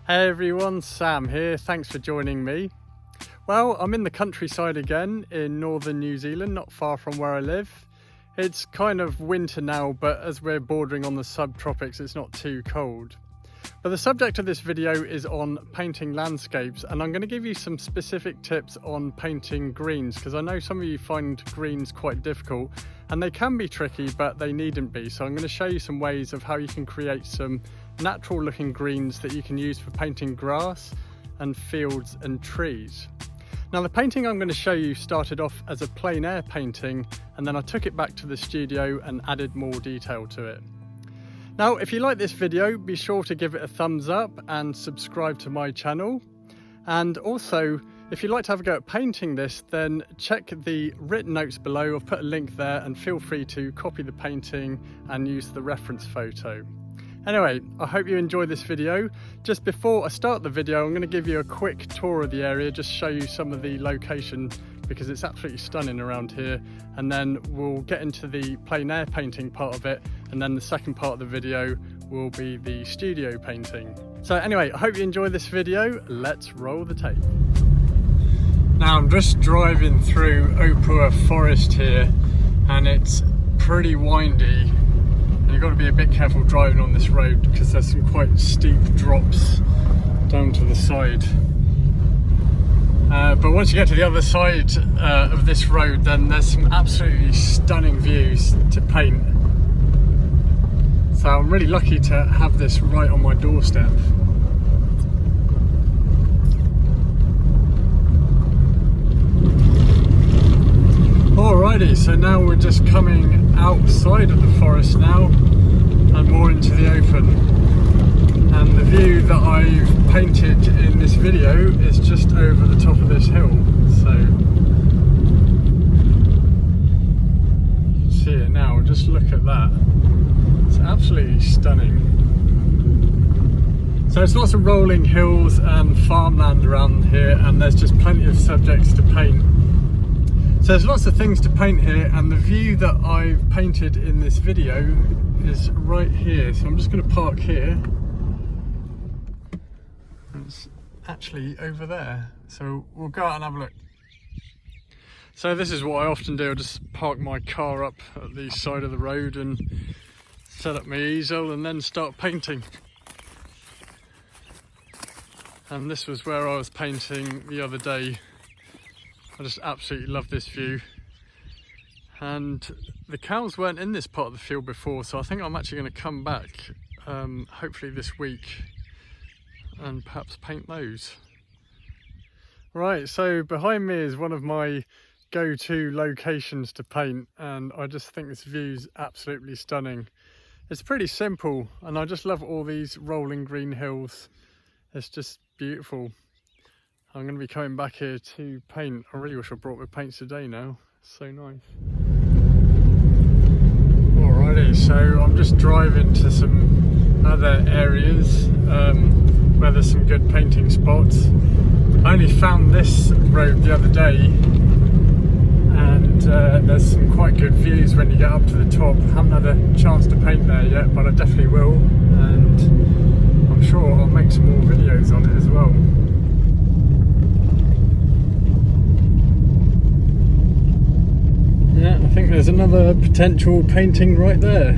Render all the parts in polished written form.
Hey everyone, Sam here, thanks for joining me. Well, I'm in the countryside again in northern New Zealand, not far from where I live. It's kind of winter now, but as we're bordering on the subtropics, it's not too cold. But the subject of this video is on painting landscapes, and I'm going to give you some specific tips on painting greens, because I know some of you find greens quite difficult, and they can be tricky, but they needn't be. So I'm going to show you some ways of how you can create some natural looking greens that you can use for painting grass and fields and trees. Now the painting I'm going to show you started off as a plein air painting, and then I took it back to the studio and added more detail to it. Now if you like this video, be sure to give it a thumbs up and subscribe to my channel. And also, if you'd like to have a go at painting this, then check the written notes below. I've put a link there, and feel free to copy the painting and use the reference photo. Anyway, I hope you enjoy this video. Just before I start the video, I'm going to give you a quick tour of the area, just show you some of the location, because it's absolutely stunning around here. And then we'll get into the plein air painting part of it, and then the second part of the video will be the studio painting. So anyway, I hope you enjoy this video. Let's roll the tape. Now I'm just driving through Ebook forest here, and it's pretty windy. You've got to be a bit careful driving on this road because there's some quite steep drops down to the side. But once you get to the other side of this road, then there's some absolutely stunning views to paint. So I'm really lucky to have this right on my doorstep. Alrighty, so now we're just coming outside of the forest now and more into the open, and the view that I've painted in this video is just over the top of this hill, so you can see it now. Just look at that, it's absolutely stunning. So it's lots of rolling hills and farmland around here, and there's just plenty of subjects to paint. So there's lots of things to paint here, and the view that I've painted in this video is right here. So I'm just going to park here. It's actually over there. So we'll go out and have a look. So this is what I often do. I just park my car up at the side of the road and set up my easel and then start painting. And this was where I was painting the other day. I just absolutely love this view, and the cows weren't in this part of the field before, so I think I'm actually going to come back hopefully this week and perhaps paint those. Right, so behind me is one of my go-to locations to paint, and I just think this view's absolutely stunning. It's pretty simple, and I just love all these rolling green hills. It's just beautiful. I'm going to be coming back here to paint. I really wish I brought my paints today now. It's so nice. Alrighty, so I'm just driving to some other areas where there's some good painting spots. I only found this road the other day, and there's some quite good views when you get up to the top. I haven't had a chance to paint there yet, but I definitely will, and I'm sure I'll make some more videos on it as well. Yeah, I think there's another potential painting right there.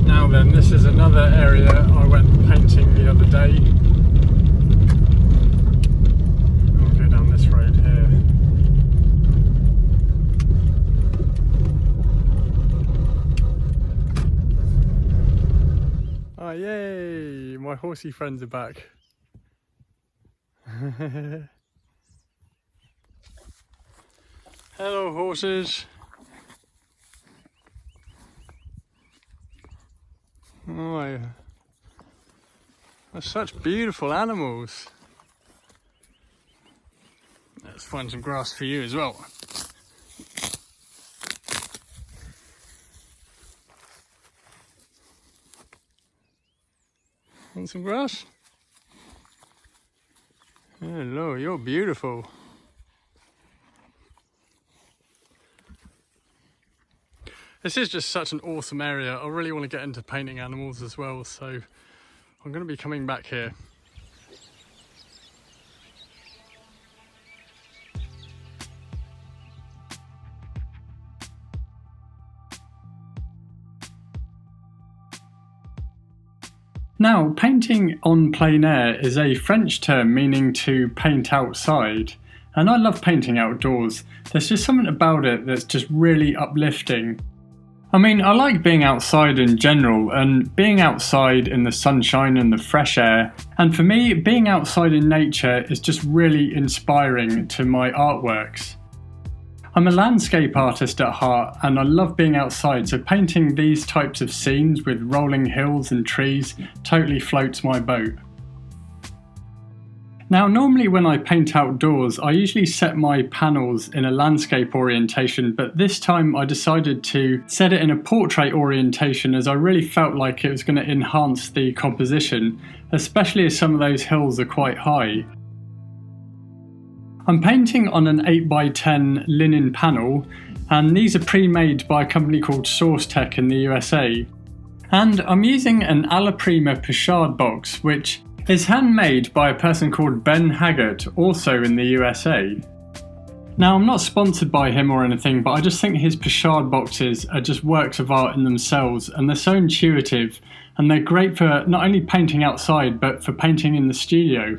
Now then, this is another area I went painting the other day. I'll go down this road here. Oh yay! My horsey friends are back. Hello horses. Oh, yeah. They're such beautiful animals. Let's find some grass for you as well. Want some grass? Hello, you're beautiful. This is just such an awesome area. I really want to get into painting animals as well, so I'm going to be coming back here. Now, painting on plein air is a French term meaning to paint outside, and I love painting outdoors. There's just something about it that's just really uplifting. I mean, I like being outside in general, and being outside in the sunshine and the fresh air, and for me, being outside in nature is just really inspiring to my artworks. I'm a landscape artist at heart, and I love being outside, so painting these types of scenes with rolling hills and trees totally floats my boat. Now, normally when I paint outdoors, I usually set my panels in a landscape orientation, but this time I decided to set it in a portrait orientation as I really felt like it was going to enhance the composition, especially as some of those hills are quite high. I'm painting on an 8x10 linen panel, and these are pre-made by a company called Seascape in the USA. And I'm using an Alla Prima Pochard box, which is handmade by a person called Ben Haggart, also in the USA. Now, I'm not sponsored by him or anything, but I just think his Pochard boxes are just works of art in themselves, and they're so intuitive, and they're great for not only painting outside, but for painting in the studio.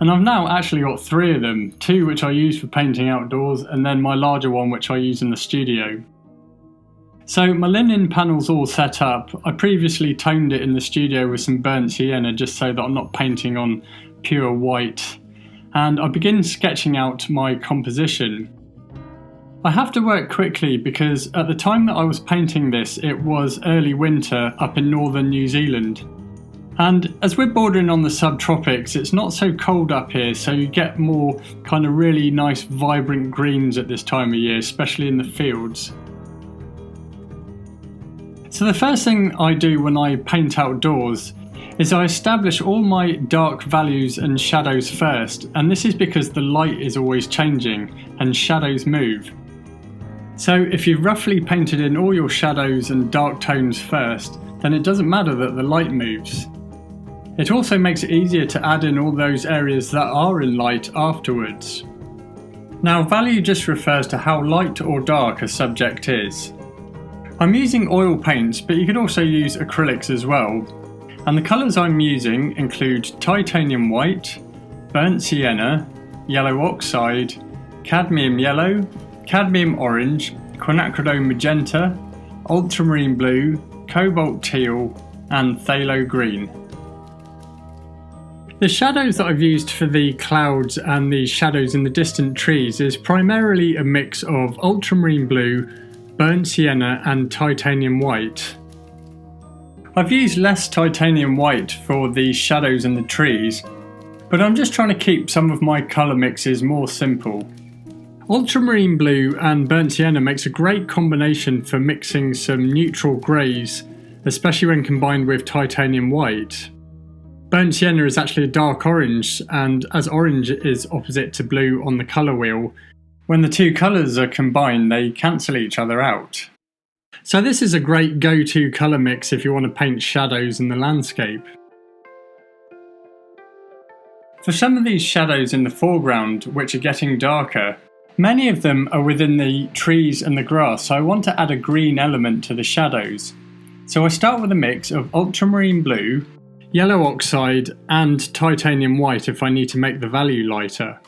And I've now actually got 3 of them, 2 which I use for painting outdoors, and then my larger one which I use in the studio. So my linen panel's all set up. I previously toned it in the studio with some burnt sienna just so that I'm not painting on pure white. And I begin sketching out my composition. I have to work quickly because at the time that I was painting this, it was early winter up in northern New Zealand. And as we're bordering on the subtropics, it's not so cold up here, so you get more kind of really nice vibrant greens at this time of year, especially in the fields. So the first thing I do when I paint outdoors is I establish all my dark values and shadows first, and this is because the light is always changing and shadows move. So if you've roughly painted in all your shadows and dark tones first, then it doesn't matter that the light moves. It also makes it easier to add in all those areas that are in light afterwards. Now, value just refers to how light or dark a subject is. I'm using oil paints, but you could also use acrylics as well. And the colours I'm using include titanium white, burnt sienna, yellow oxide, cadmium yellow, cadmium orange, quinacridone magenta, ultramarine blue, cobalt teal, and phthalo green. The shadows that I've used for the clouds and the shadows in the distant trees is primarily a mix of ultramarine blue, burnt sienna and titanium white. I've used less titanium white for the shadows in the trees, but I'm just trying to keep some of my colour mixes more simple. Ultramarine blue and burnt sienna makes a great combination for mixing some neutral greys, especially when combined with titanium white. Burnt sienna is actually a dark orange, and as orange is opposite to blue on the colour wheel, when the 2 colours are combined they cancel each other out. So this is a great go-to colour mix if you want to paint shadows in the landscape. For some of these shadows in the foreground, which are getting darker, many of them are within the trees and the grass, so I want to add a green element to the shadows. So I start with a mix of ultramarine blue, yellow oxide and titanium white if I need to make the value lighter.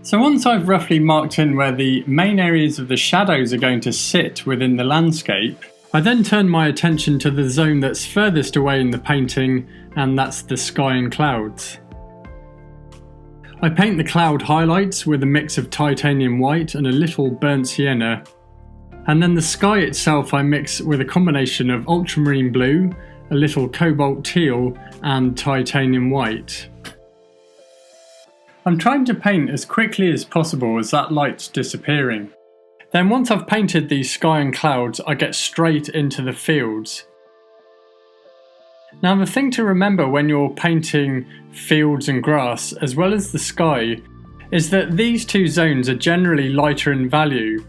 So once I've roughly marked in where the main areas of the shadows are going to sit within the landscape, I then turn my attention to the zone that's furthest away in the painting, and that's the sky and clouds. I paint the cloud highlights with a mix of titanium white and a little burnt sienna, and then the sky itself I mix with a combination of ultramarine blue, a little cobalt teal and titanium white. I'm trying to paint as quickly as possible as that light's disappearing. Then once I've painted the sky and clouds, I get straight into the fields. Now the thing to remember when you're painting fields and grass, as well as the sky, is that these 2 zones are generally lighter in value.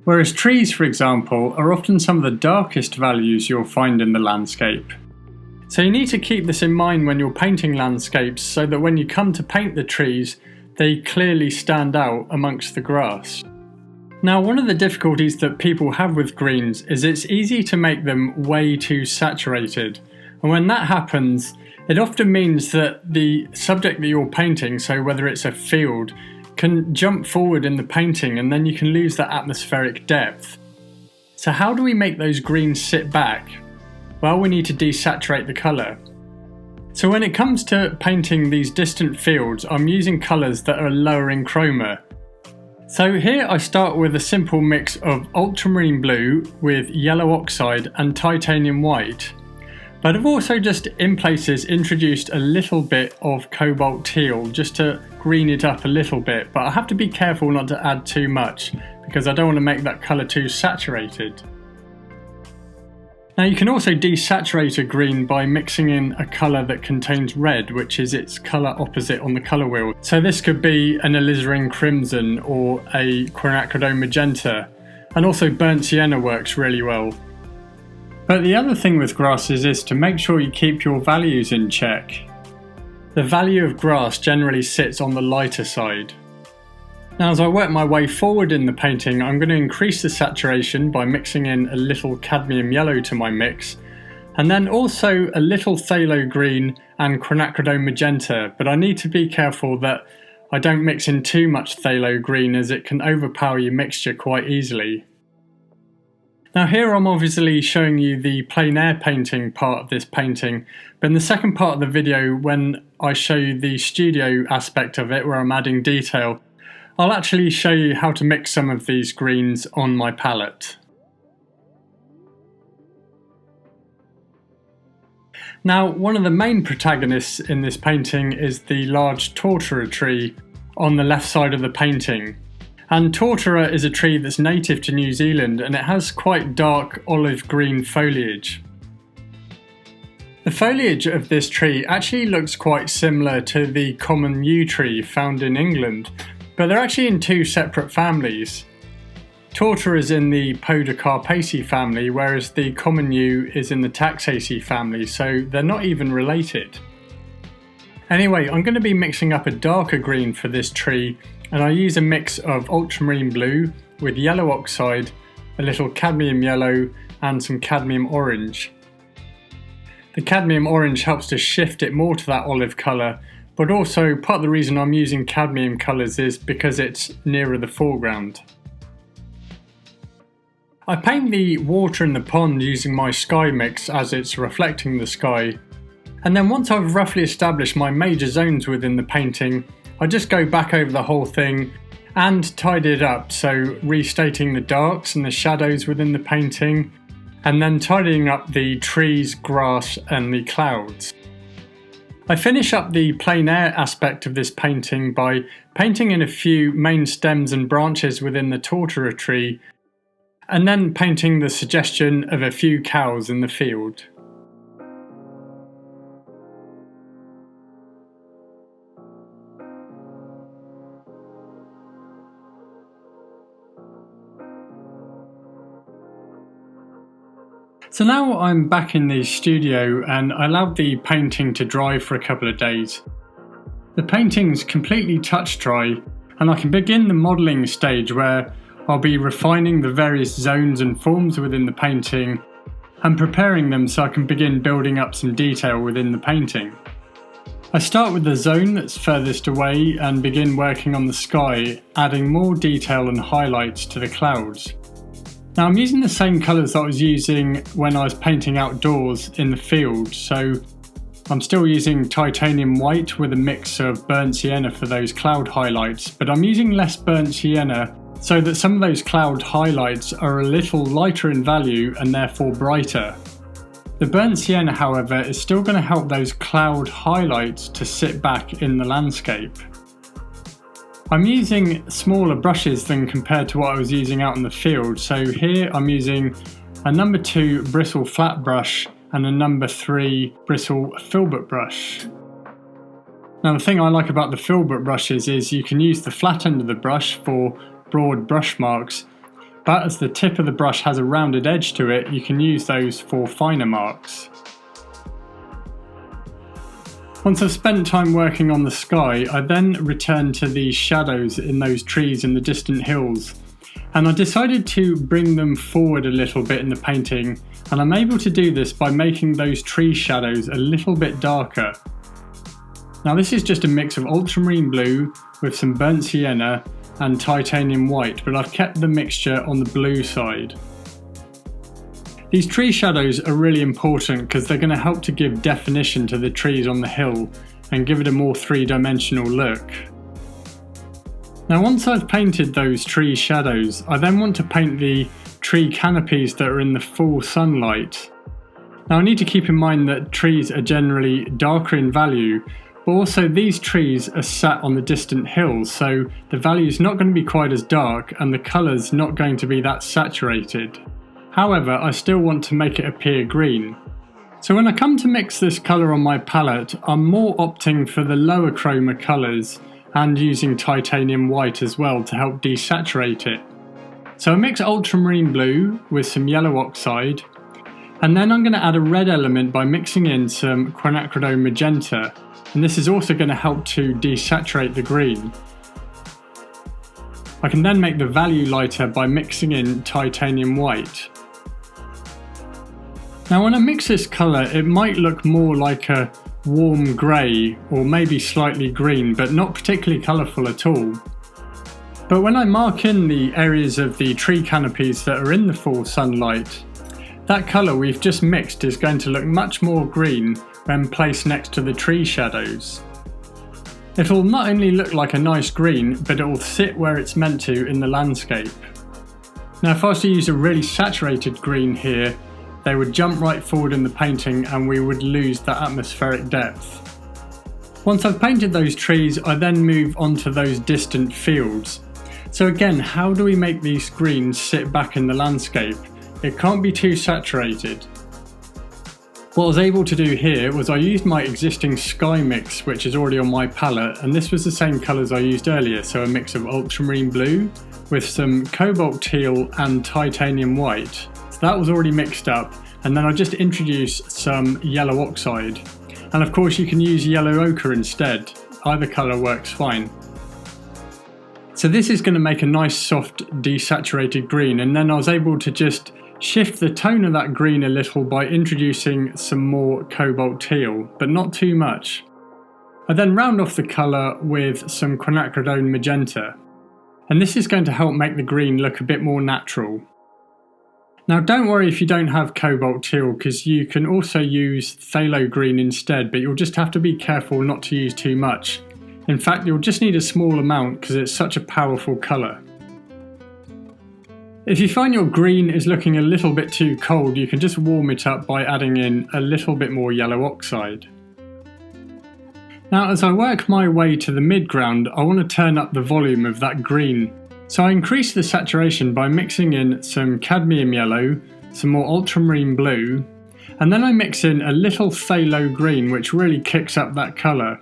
Whereas trees, for example, are often some of the darkest values you'll find in the landscape. So you need to keep this in mind when you're painting landscapes so that when you come to paint the trees, they clearly stand out amongst the grass. Now, one of the difficulties that people have with greens is it's easy to make them way too saturated. And when that happens, it often means that the subject that you're painting, so whether it's a field, can jump forward in the painting and then you can lose that atmospheric depth. So how do we make those greens sit back? Well, we need to desaturate the colour. So when it comes to painting these distant fields, I'm using colours that are lower in chroma. So here I start with a simple mix of ultramarine blue with yellow oxide and titanium white. But I've also just in places introduced a little bit of cobalt teal just to green it up a little bit, but I have to be careful not to add too much because I don't want to make that colour too saturated. Now you can also desaturate a green by mixing in a colour that contains red, which is its colour opposite on the colour wheel. So this could be an alizarin crimson or a quinacridone magenta, and also burnt sienna works really well. But the other thing with grasses is to make sure you keep your values in check. The value of grass generally sits on the lighter side. Now as I work my way forward in the painting, I'm going to increase the saturation by mixing in a little cadmium yellow to my mix, and then also a little phthalo green and quinacridone magenta, but I need to be careful that I don't mix in too much phthalo green as it can overpower your mixture quite easily. Now here I'm obviously showing you the plein air painting part of this painting, but in the second part of the video when I show you the studio aspect of it where I'm adding detail, I'll actually show you how to mix some of these greens on my palette. Now one of the main protagonists in this painting is the large tortora tree on the left side of the painting. And tortora is a tree that's native to New Zealand and it has quite dark olive green foliage. The foliage of this tree actually looks quite similar to the common yew tree found in England, but they're actually in two separate families. Tortora is in the Podocarpaceae family, whereas the common yew is in the Taxaceae family, so they're not even related. Anyway, I'm going to be mixing up a darker green for this tree, and I use a mix of ultramarine blue with yellow oxide, a little cadmium yellow and some cadmium orange. The cadmium orange helps to shift it more to that olive colour, but also part of the reason I'm using cadmium colours is because it's nearer the foreground. I paint the water in the pond using my sky mix as it's reflecting the sky, and then once I've roughly established my major zones within the painting, I just go back over the whole thing and tidy it up, so restating the darks and the shadows within the painting, and then tidying up the trees, grass and the clouds. I finish up the plein air aspect of this painting by painting in a few main stems and branches within the tortora tree, and then painting the suggestion of a few cows in the field. So now I'm back in the studio and I allowed the painting to dry for a couple of days. The painting's completely touch dry and I can begin the modelling stage where I'll be refining the various zones and forms within the painting and preparing them so I can begin building up some detail within the painting. I start with the zone that's furthest away and begin working on the sky, adding more detail and highlights to the clouds. Now I'm using the same colours that I was using when I was painting outdoors in the field, so I'm still using titanium white with a mix of burnt sienna for those cloud highlights, but I'm using less burnt sienna so that some of those cloud highlights are a little lighter in value and therefore brighter. The burnt sienna, however, is still going to help those cloud highlights to sit back in the landscape. I'm using smaller brushes than compared to what I was using out in the field, so here I'm using a number 2 bristle flat brush and a number 3 bristle filbert brush. Now the thing I like about the filbert brushes is you can use the flat end of the brush for broad brush marks, but as the tip of the brush has a rounded edge to it, you can use those for finer marks. Once I've spent time working on the sky, I then return to the shadows in those trees in the distant hills, and I decided to bring them forward a little bit in the painting, and I'm able to do this by making those tree shadows a little bit darker. Now this is just a mix of ultramarine blue with some burnt sienna and titanium white, but I've kept the mixture on the blue side. These tree shadows are really important because they're going to help to give definition to the trees on the hill and give it a more three-dimensional look. Now once I've painted those tree shadows, I then want to paint the tree canopies that are in the full sunlight. Now I need to keep in mind that trees are generally darker in value, but also these trees are sat on the distant hills, so the value is not going to be quite as dark and the colour's not going to be that saturated. However, I still want to make it appear green. So when I come to mix this colour on my palette, I'm more opting for the lower chroma colours and using titanium white as well to help desaturate it. So I mix ultramarine blue with some yellow oxide, and then I'm going to add a red element by mixing in some quinacridone magenta, and this is also going to help to desaturate the green. I can then make the value lighter by mixing in titanium white. Now when I mix this colour, it might look more like a warm grey or maybe slightly green, but not particularly colourful at all. But when I mark in the areas of the tree canopies that are in the full sunlight, that colour we've just mixed is going to look much more green when placed next to the tree shadows. It will not only look like a nice green, but it will sit where it's meant to in the landscape. Now if I was to use a really saturated green here, they would jump right forward in the painting and we would lose that atmospheric depth. Once I've painted those trees, I then move on to those distant fields. So again, how do we make these greens sit back in the landscape? It can't be too saturated. What I was able to do here was I used my existing sky mix, which is already on my palette, and this was the same colours I used earlier, so a mix of ultramarine blue with some cobalt teal and titanium white. So that was already mixed up, and then I just introduced some yellow oxide. And of course you can use yellow ochre instead, either colour works fine. So this is going to make a nice soft desaturated green, and then I was able to just shift the tone of that green a little by introducing some more cobalt teal, but not too much. I then round off the colour with some quinacridone magenta, and this is going to help make the green look a bit more natural. Now don't worry if you don't have cobalt teal, because you can also use phthalo green instead, but you'll just have to be careful not to use too much. In fact, you'll just need a small amount because it's such a powerful colour. If you find your green is looking a little bit too cold, you can just warm it up by adding in a little bit more yellow oxide. Now as I work my way to the midground, I want to turn up the volume of that green. So I increase the saturation by mixing in some cadmium yellow, some more ultramarine blue, and then I mix in a little phthalo green, which really kicks up that colour.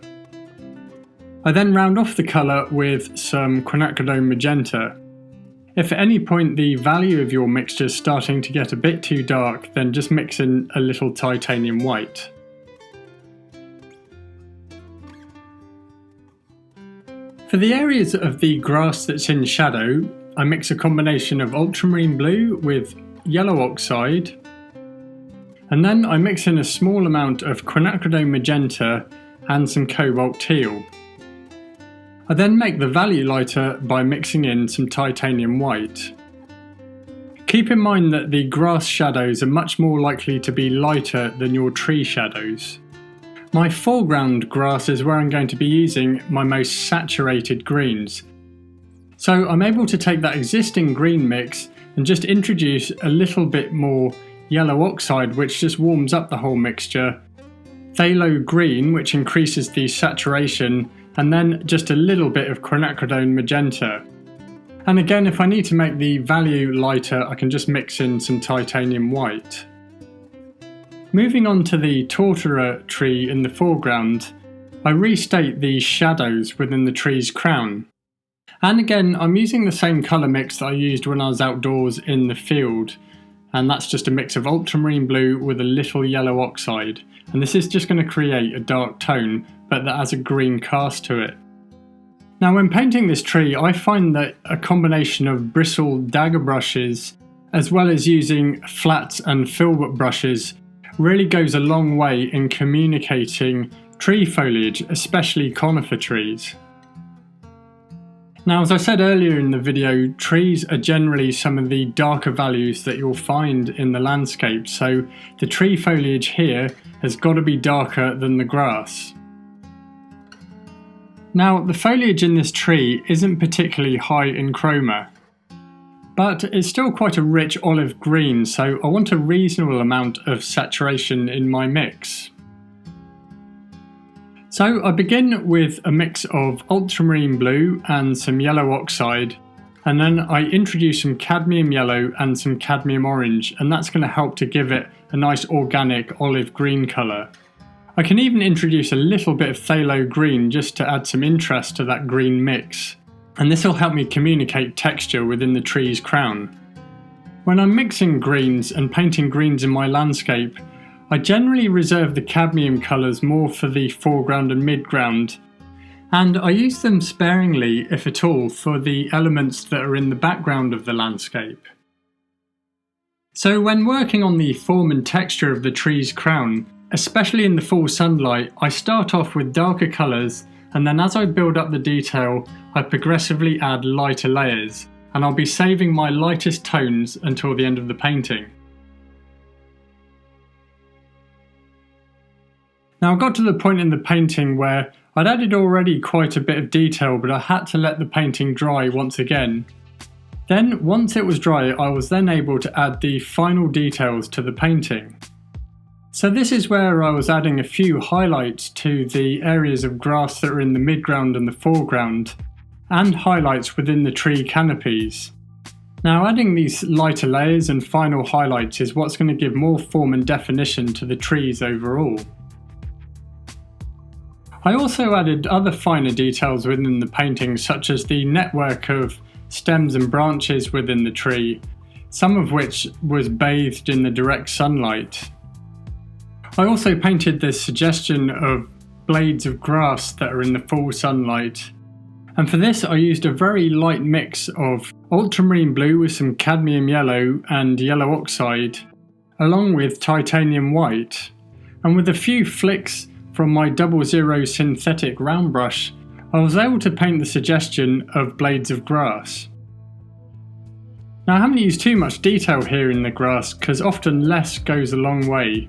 I then round off the colour with some quinacridone magenta. If at any point the value of your mixture is starting to get a bit too dark, then just mix in a little titanium white. For the areas of the grass that's in shadow, I mix a combination of ultramarine blue with yellow oxide, and then I mix in a small amount of quinacridone magenta and some cobalt teal. I then make the value lighter by mixing in some titanium white. Keep in mind that the grass shadows are much more likely to be lighter than your tree shadows. My foreground grass is where I'm going to be using my most saturated greens. So I'm able to take that existing green mix and just introduce a little bit more yellow oxide, which just warms up the whole mixture, phthalo green, which increases the saturation, and then just a little bit of quinacridone magenta. And again, if I need to make the value lighter, I can just mix in some titanium white. Moving on to the tortora tree in the foreground, I restate the shadows within the tree's crown. And again, I'm using the same colour mix that I used when I was outdoors in the field, and that's just a mix of ultramarine blue with a little yellow oxide, and this is just going to create a dark tone but that has a green cast to it. Now when painting this tree, I find that a combination of bristle dagger brushes as well as using flat and filbert brushes really goes a long way in communicating tree foliage, especially conifer trees. Now, as I said earlier in the video, trees are generally some of the darker values that you'll find in the landscape, so the tree foliage here has got to be darker than the grass. Now, the foliage in this tree isn't particularly high in chroma, but it's still quite a rich olive green, so I want a reasonable amount of saturation in my mix. So I begin with a mix of ultramarine blue and some yellow oxide, and then I introduce some cadmium yellow and some cadmium orange, and that's going to help to give it a nice organic olive green colour. I can even introduce a little bit of phthalo green just to add some interest to that green mix, and this will help me communicate texture within the tree's crown. When I'm mixing greens and painting greens in my landscape, I generally reserve the cadmium colours more for the foreground and midground, and I use them sparingly, if at all, for the elements that are in the background of the landscape. So when working on the form and texture of the tree's crown, especially in the full sunlight, I start off with darker colours, and then as I build up the detail, I progressively add lighter layers, and I'll be saving my lightest tones until the end of the painting. Now I got to the point in the painting where I'd added already quite a bit of detail, but I had to let the painting dry once again. Then once it was dry, I was then able to add the final details to the painting. So this is where I was adding a few highlights to the areas of grass that are in the midground and the foreground, and highlights within the tree canopies. Now adding these lighter layers and final highlights is what's going to give more form and definition to the trees overall. I also added other finer details within the painting, such as the network of stems and branches within the tree, some of which was bathed in the direct sunlight. I also painted this suggestion of blades of grass that are in the full sunlight, and for this I used a very light mix of ultramarine blue with some cadmium yellow and yellow oxide, along with titanium white, and with a few flicks from my 00 synthetic round brush, I was able to paint the suggestion of blades of grass. Now I haven't used too much detail here in the grass because often less goes a long way.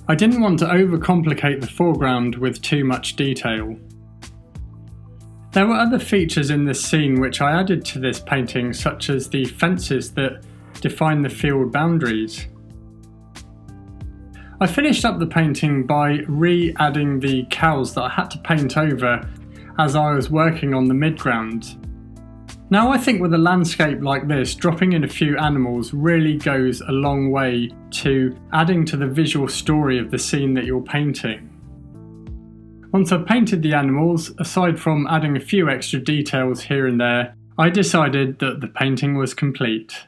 I didn't want to overcomplicate the foreground with too much detail. There were other features in this scene which I added to this painting, such as the fences that define the field boundaries. I finished up the painting by re-adding the cows that I had to paint over as I was working on the midground. Now I think with a landscape like this, dropping in a few animals really goes a long way to adding to the visual story of the scene that you're painting. Once I've painted the animals, aside from adding a few extra details here and there, I decided that the painting was complete.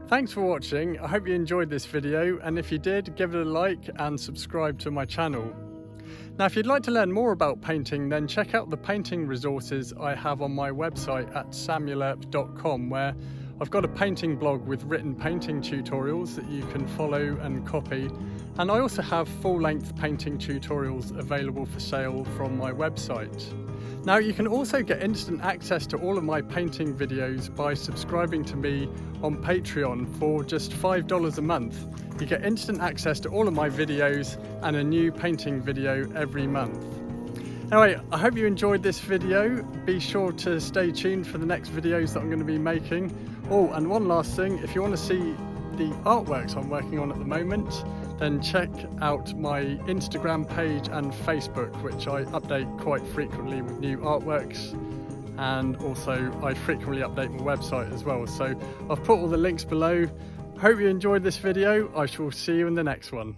Thanks for watching. I hope you enjoyed this video, and if you did, give it a like and subscribe to my channel. Now if you'd like to learn more about painting, then check out the painting resources I have on my website at samuelerp.com, where I've got a painting blog with written painting tutorials that you can follow and copy, and I also have full-length painting tutorials available for sale from my website. Now you can also get instant access to all of my painting videos by subscribing to me on Patreon for just $5 a month. You get instant access to all of my videos and a new painting video every month. Anyway, I hope you enjoyed this video. Be sure to stay tuned for the next videos that I'm going to be making. Oh, and one last thing, if you want to see the artworks I'm working on at the moment, then check out my Instagram page and Facebook, which I update quite frequently with new artworks. and also I frequently update my website as well. So I've put all the links below. Hope you enjoyed this video. I shall see you in the next one.